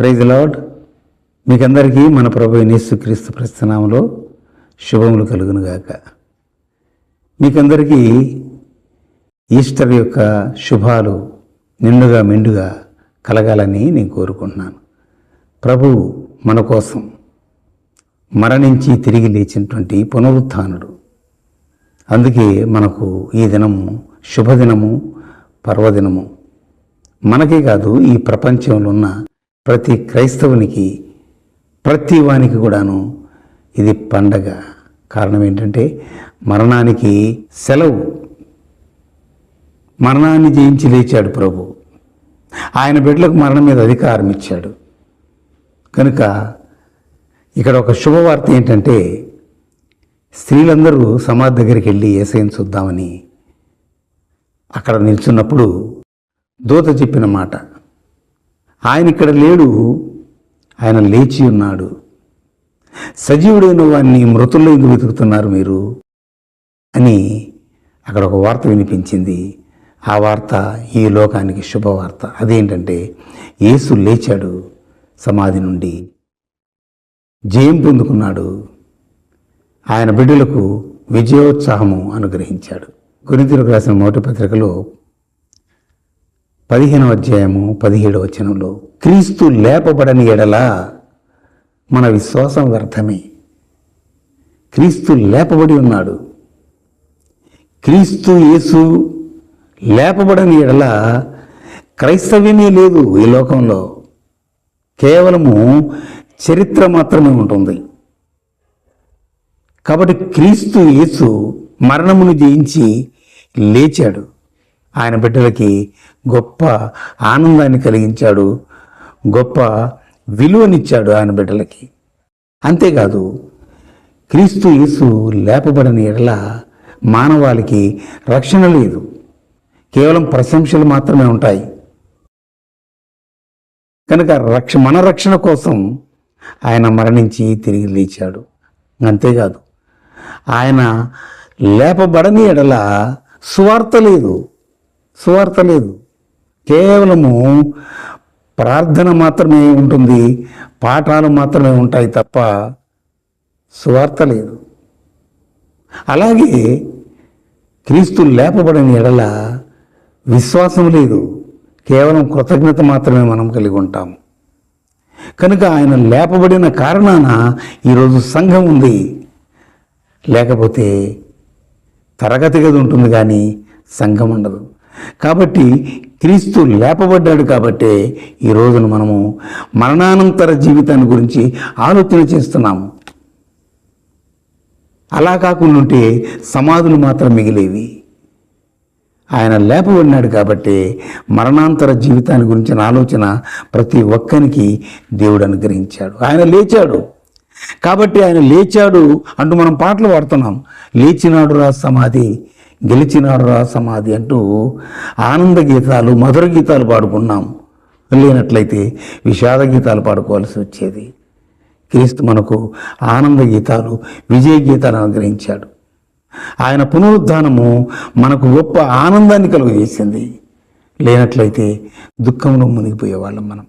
Praise the lord. మీకందరికీ మన ప్రభు యేసుక్రీస్తు ప్రస్థానంలో శుభములు కలుగునుగాక. మీకందరికీ ఈస్టర్ యొక్క శుభాలు నిండుగా మెండుగా కలగాలని నేను కోరుకుంటున్నాను. ప్రభువు మన కోసం మరణించి తిరిగి లేచినటువంటి పునరుత్థానుడు. అందుకే మనకు ఈ దినము శుభదినము, పర్వదినము. మనకే కాదు, ఈ ప్రపంచంలో ఉన్న ప్రతి క్రైస్తవునికి, ప్రతి వానికి కూడాను ఇది పండగ. కారణం ఏంటంటే మరణానికి సెలవు. మరణాన్ని జయించి లేచాడు ప్రభు. ఆయన బిడ్డలకు మరణం మీద అధికారం ఇచ్చాడు. కనుక ఇక్కడ ఒక శుభవార్త ఏంటంటే, స్త్రీలందరూ సమాధి దగ్గరికి వెళ్ళి యేసయ్యను చూద్దామని అక్కడ నిల్చున్నప్పుడు దూత చెప్పిన మాట, ఆయన ఇక్కడ లేడు, ఆయన లేచి ఉన్నాడు. సజీవుడైన వాడిని మృతుల్లో ఎందుకు వెతుకుతున్నారు మీరు అని అక్కడ ఒక వార్త వినిపించింది. ఆ వార్త ఈ లోకానికి శుభవార్త. అదేంటంటే యేసు లేచాడు, సమాధి నుండి జయం పొందుకున్నాడు. ఆయన బిడ్డలకు విజయోత్సాహము అనుగ్రహించాడు. కొరింథీయులకు రాసిన మొదటి పత్రికలో 15వ అధ్యాయము 17వ వచనంలో, క్రీస్తు లేపబడని ఎడల మన విశ్వాసం వ్యర్థమే. క్రీస్తు లేపబడి ఉన్నాడు. క్రీస్తు యేసు లేపబడని ఎడల క్రైస్తవ్యమే లేదు ఈ లోకంలో. కేవలము చరిత్ర మాత్రమే ఉంటుంది. కాబట్టి క్రీస్తు యేసు మరణమును జయించి లేచాడు. ఆయన బిడ్డలకి గొప్ప ఆనందాన్ని కలిగించాడు, గొప్ప విలువనిచ్చాడు ఆయన బిడ్డలకి. అంతేకాదు, క్రీస్తు యేసు లేపబడని ఎడల మానవాళికి రక్షణ లేదు, కేవలం ప్రశంసలు మాత్రమే ఉంటాయి. కనుక మన రక్షణ కోసం ఆయన మరణించి తిరిగి లేచాడు. అంతేకాదు, ఆయన లేపబడని ఎడల సువార్త లేదు. కేవలము ప్రార్థన మాత్రమే ఉంటుంది, పాఠాలు మాత్రమే ఉంటాయి తప్ప సువార్త లేదు. అలాగే క్రీస్తు లేపబడని ఎడల విశ్వాసం లేదు, కేవలం కృతజ్ఞత మాత్రమే మనం కలిగి ఉంటాము. కనుక ఆయన లేపబడిన కారణాన ఈరోజు సంఘం ఉంది. లేకపోతే తరగతి గది ఉంటుంది కానీ సంఘం ఉండదు. కాబట్టి క్రీస్తు లేపబడ్డాడు కాబట్టే ఈ రోజున మనము మరణానంతర జీవితాన్ని గురించి ఆలోచన చేస్తున్నాము. అలా కాకుండా ఉంటే సమాధులు మాత్రం మిగిలేవి. ఆయన లేపబడినాడు కాబట్టి మరణాంతర జీవితాన్ని గురించిన ఆలోచన ప్రతి ఒక్కరికి దేవుడు అనుగ్రహించాడు. ఆయన లేచాడు కాబట్టి ఆయన లేచాడు అంటూ మనం పాటలు పాడుతున్నాం. లేచినాడు రా సమాధి, గెలిచినాడు రా సమాధి అంటూ ఆనంద గీతాలు, మధుర గీతాలు పాడుకున్నాం. లేనట్లయితే విషాద గీతాలు పాడుకోవాల్సి వచ్చేది. క్రీస్తు మనకు ఆనంద గీతాలు, విజయ గీతాలు అనుగ్రహించాడు. ఆయన పునరుద్ధానము మనకు గొప్ప ఆనందాన్ని కలుగజేసింది. లేనట్లయితే దుఃఖంలో మునిగిపోయేవాళ్ళం మనం.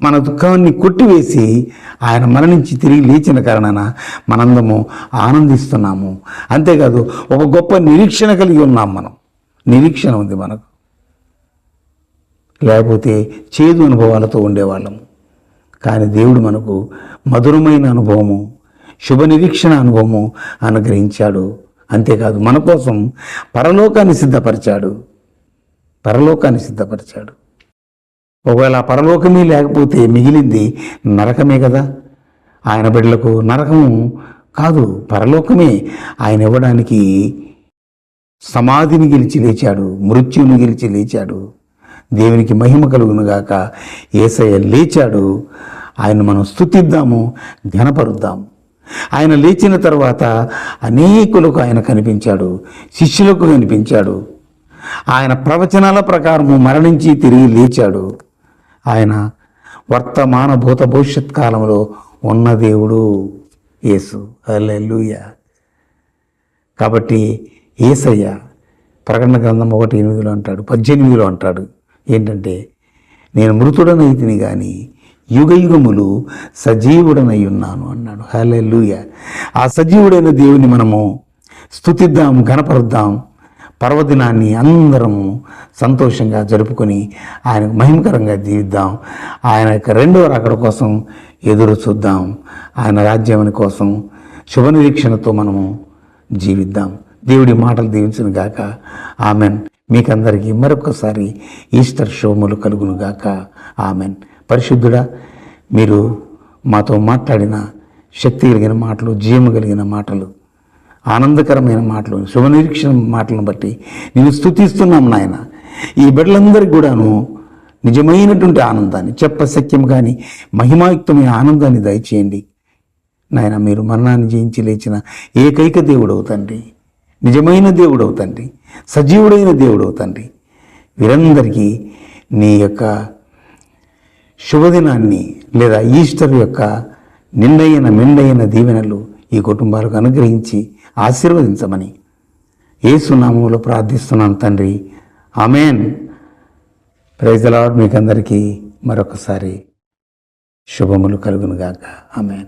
మన దుఃఖాన్ని కొట్టివేసి ఆయన మరణించి తిరిగి లేచిన కారణాన మనందము ఆనందిస్తున్నాము. అంతేకాదు, ఒక గొప్ప నిరీక్షణ కలిగి ఉన్నాం. నిరీక్షణ ఉంది మనకు. లేకపోతే చేదు అనుభవాలతో ఉండేవాళ్ళము. కానీ దేవుడు మనకు మధురమైన అనుభవము, శుభ నిరీక్షణ అనుభవము అనుగ్రహించాడు. అంతేకాదు, మన కోసం పరలోకాన్ని సిద్ధపరిచాడు. ఒకవేళ ఆ పరలోకమే లేకపోతే మిగిలింది నరకమే కదా. ఆయన బిడ్డలకు నరకము కాదు, పరలోకమే ఆయన ఇవ్వడానికి. సమాధిని గెలిచి లేచాడు, మృత్యువుని గెలిచి లేచాడు. దేవునికి మహిమ కలుగునుగాక. యేసయ్య లేచాడు. ఆయన మనం స్తుతిద్దాము, ఘనపరుద్దాము. ఆయన లేచిన తర్వాత అనేకులకు ఆయన కనిపించాడు, శిష్యులకు కనిపించాడు. ఆయన ప్రవచనాల ప్రకారము మరణించి తిరిగి లేచాడు. ఆయన వర్తమాన భూత భవిష్యత్ కాలంలో ఉన్న దేవుడు యేసు. హల్లెలూయా. కాబట్టి యేసయ్య ప్రకటన గ్రంథం 1:8 అంటాడు, 18 అంటాడు ఏంటంటే, నేను మృతుడనైతిని కానీ యుగయుగములు సజీవుడనై ఉన్నాను అన్నాడు. హల్లెలూయా. ఆ సజీవుడైన దేవుని మనము స్తుతిద్దాం, ఘనపరుద్దాం. పర్వదినాన్ని అందరము సంతోషంగా జరుపుకొని ఆయనకు మహిమకరంగా జీవిద్దాం. ఆయన యొక్క రెండవ రాకడ కోసం ఎదురు చూద్దాం. ఆయన రాజ్యం కోసం శుభనిరీక్షణతో మనము జీవిద్దాం. దేవుడి మాటలు దీవించును గాక. ఆమెన్. మీకందరికీ మరొకసారి ఈస్టర్ శుభములు కలుగును గాక. ఆమెన్. పరిశుద్ధుడా, మీరు మాతో మాట్లాడిన శక్తి కలిగిన మాటలు, జీవము కలిగిన మాటలు, ఆనందకరమైన మాటలు, శుభనిరీక్షణ మాటలను బట్టి నేను స్తుతిస్తున్నాం నాయన. ఈ బిడ్డలందరికీ కూడాను నిజమైనటువంటి ఆనందాన్ని, చెప్పశక్యం కానీ మహిమాయుక్తమైన ఆనందాన్ని దయచేయండి నాయన. మీరు మరణాన్ని జయించి లేచిన ఏకైక దేవుడవు తండ్రి, నిజమైన దేవుడవు తండ్రి, సజీవుడైన దేవుడవు తండ్రి. వీరందరికీ నీ యొక్క శుభదినాన్ని లేదా ఈస్టర్ యొక్క మెండైన దీవెనలు ఈ కుటుంబాలకు అనుగ్రహించి ఆశీర్వదించమని యేసు నామములో ప్రార్థిస్తున్నాను తండ్రి. ఆమెన్. Praise the lord. మీకందరికీ మరొకసారి శుభములు కలుగును గాక. ఆమెన్.